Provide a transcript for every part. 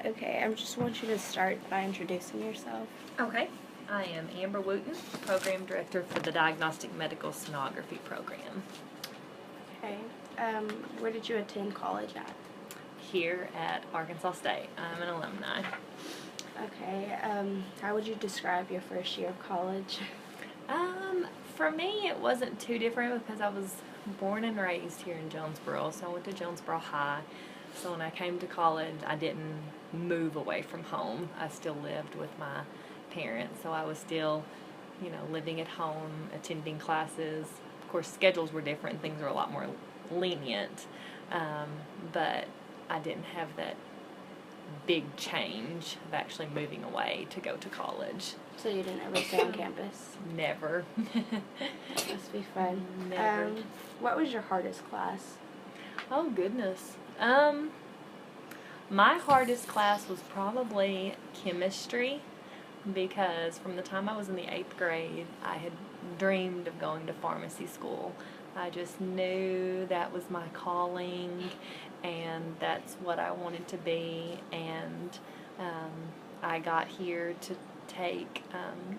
Okay, I just want you to start by introducing yourself. Okay. I am Amber Wooten, Program Director for the Diagnostic Medical Sonography Program Okay. Where did you attend college at? here at Arkansas State. I'm an alumni. Okay. How would you describe your first year of college? For me, it wasn't too different because I was born and raised here in Jonesboro, so I went to Jonesboro High. So when I came to college, I didn't move away from home. I still lived with my parents, so I was still, living at home, attending classes. Of course, schedules were different. Things were a lot more lenient, but I didn't have that big change of actually moving away to go to college. So you didn't ever stay on campus? Never. That must be fun. Never. What was your hardest class? Oh, goodness. My hardest class was probably chemistry, because from the time I was in the 8th grade, I had dreamed of going to pharmacy school. I just knew that was my calling, and that's what I wanted to be, and I got here to take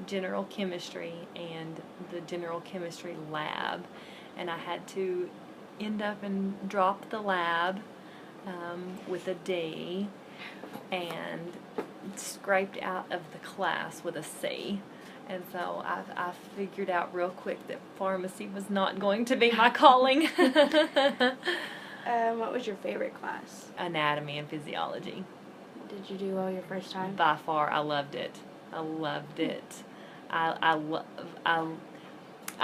general chemistry and the general chemistry lab, and I had to end up and drop the lab with a D and scraped out of the class with a C. And so I figured out real quick that pharmacy was not going to be my calling. What was your favorite class? Anatomy and physiology. Did you do well your first time? By far, I loved it. I loved it. I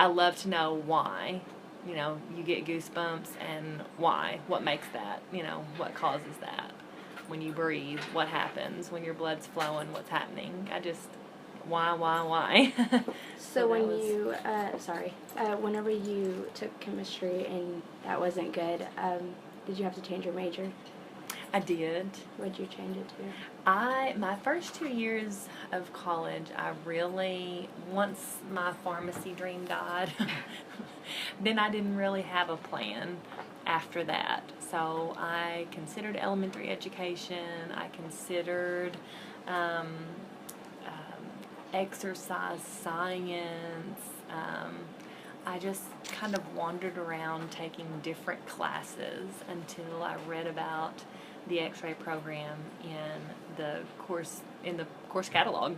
love to know why. You get goosebumps, and why? What makes that? What causes that? When you breathe, what happens? When your blood's flowing, what's happening? Why? So when whenever you took chemistry and that wasn't good, did you have to change your major? I did. What did you change it to? My first 2 years of college, once my pharmacy dream died, then I didn't really have a plan after that. So I considered elementary education. I considered exercise science. I just kind of wandered around taking different classes until I read about the X-ray program in the course catalog.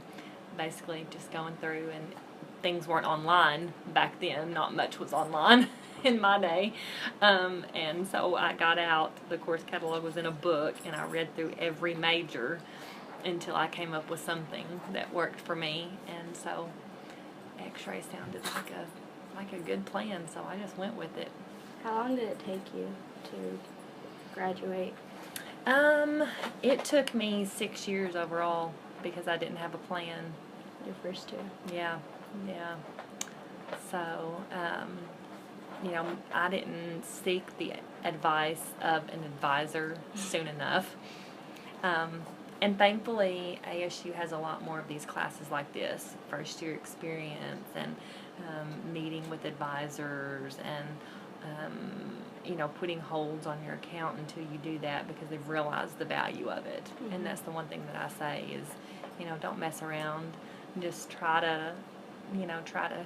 Basically, just going through, and things weren't online back then. Not much was online in my day, and so I got out. The course catalog was in a book, and I read through every major until I came up with something that worked for me. And so X-ray sounded like a good plan, so I just went with it. How long did it take you to graduate? It took me 6 years overall because I didn't have a plan. Your first two? Yeah. So, I didn't seek the advice of an advisor soon enough. And thankfully, ASU has a lot more of these classes like this, first year experience, and meeting with advisors, and putting holds on your account until you do that, because they've realized the value of it. Mm-hmm. And that's the one thing that I say is, don't mess around. Just try to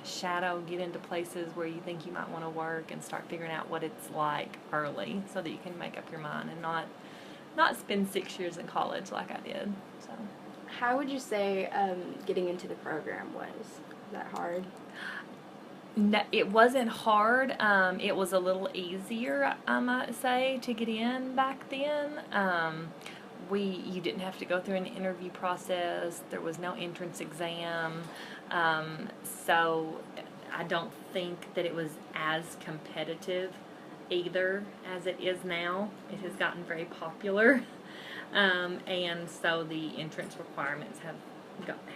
shadow, get into places where you think you might want to work, and start figuring out what it's like early, so that you can make up your mind and not spend 6 years in college like I did. So, how would you say getting into the program was? Was that hard? No, it wasn't hard. It was a little easier, I might say, to get in back then. You didn't have to go through an interview process. There was no entrance exam. So I don't think that it was as competitive either as it is now. It has gotten very popular. And so the entrance requirements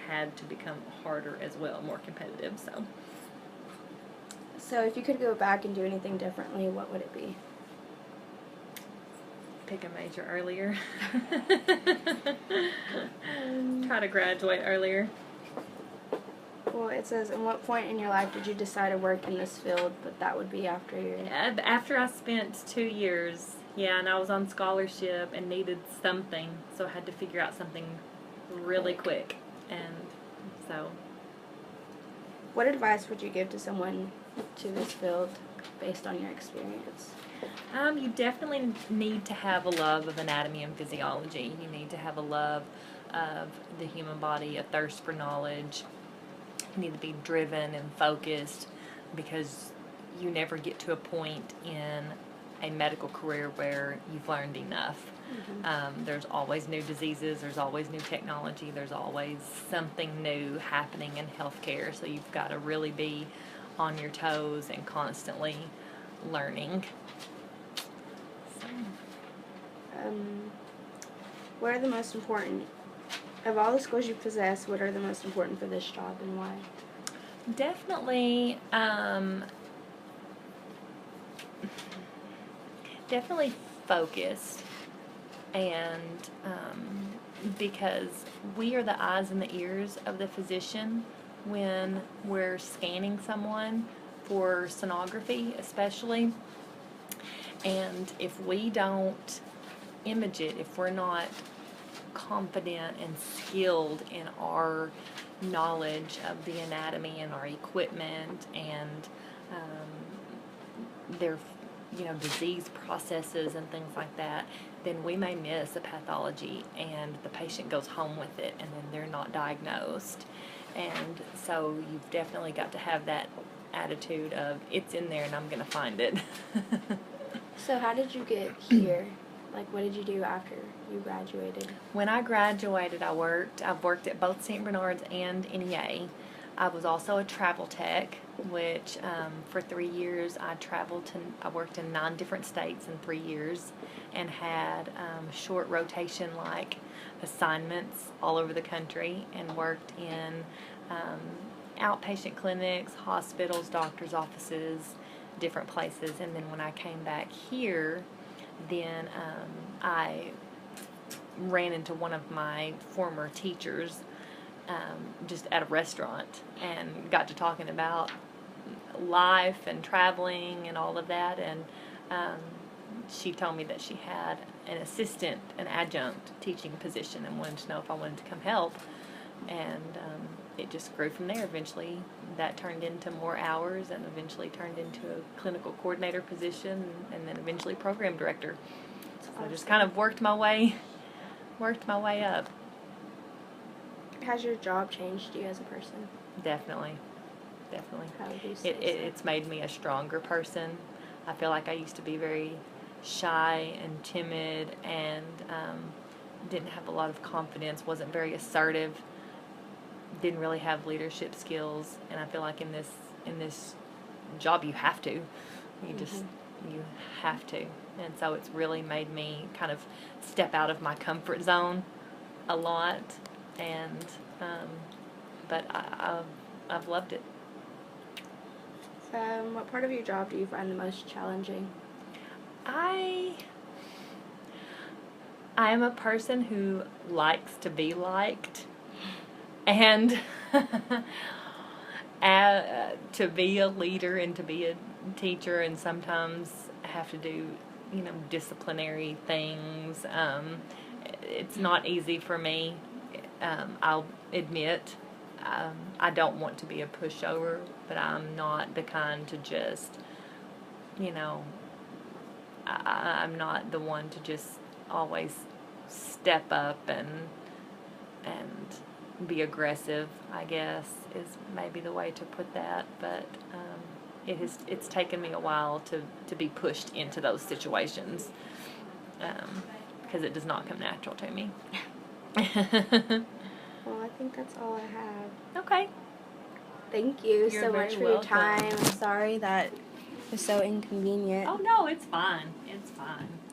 had to become harder as well, more competitive. So if you could go back and do anything differently, what would it be? Pick a major earlier. Try to graduate earlier. Well, it says, in what point in your life did you decide to work in this field? But that would be after your... After I spent 2 years Yeah, and I was on scholarship and needed something, so I had to figure out something really quick. And so, What advice would you give to someone to this field based on your experience? you definitely need to have a love of anatomy and physiology. You need to have a love of the human body, a thirst for knowledge. You need to be driven and focused, because you never get to a point in a medical career where you've learned enough. There's always new diseases, there's always new technology, there's always something new happening in healthcare, so you've got to really be on your toes and constantly learning. So, What are the most important, of all the skills you possess, what are the most important for this job and why? definitely, definitely focused, and because we are the eyes and the ears of the physician when we're scanning someone for sonography, especially. And if we don't image it, if we're not confident and skilled in our knowledge of the anatomy and our equipment and their disease processes and things like that, then we may miss a pathology and the patient goes home with it and then they're not diagnosed. And so you've definitely got to have that attitude of, it's in there and I'm going to find it. So how did you get here? Like, what did you do after you graduated? When I graduated, I've worked at both St. Bernard's and NEA. I was also a travel tech, which for 3 years I worked in 9 different states in 3 years, and had short rotation like assignments all over the country, and worked in outpatient clinics, hospitals, doctors' offices, different places. And then when I came back here, then I ran into one of my former teachers just at a restaurant, and got to talking about life and traveling and all of that. And she told me that she had an adjunct teaching position, and wanted to know if I wanted to come help. And it just grew from there. Eventually that turned into more hours, and eventually turned into a clinical coordinator position, and then eventually program director. So I just kind of worked my way up. Has your job changed you as a person? Definitely. How would you say so? It's made me a stronger person. I feel like I used to be very shy and timid, and didn't have a lot of confidence, wasn't very assertive, didn't really have leadership skills. And I feel like in this job you have to. You have to. And so it's really made me kind of step out of my comfort zone a lot. And but I've loved it. What part of your job do you find the most challenging? I am a person who likes to be liked, and to be a leader and to be a teacher, and sometimes have to do disciplinary things. It's not easy for me. I'll admit, I don't want to be a pushover, but I'm not the kind to just, I'm not the one to just always step up and be aggressive, I guess, is maybe the way to put that. But it's taken me a while to be pushed into those situations, because it does not come natural to me. Well, I think that's all I have. Okay. Thank you You're so much very for your welcome. time. I'm sorry that it was so inconvenient. Oh, no, it's fine. It's fine.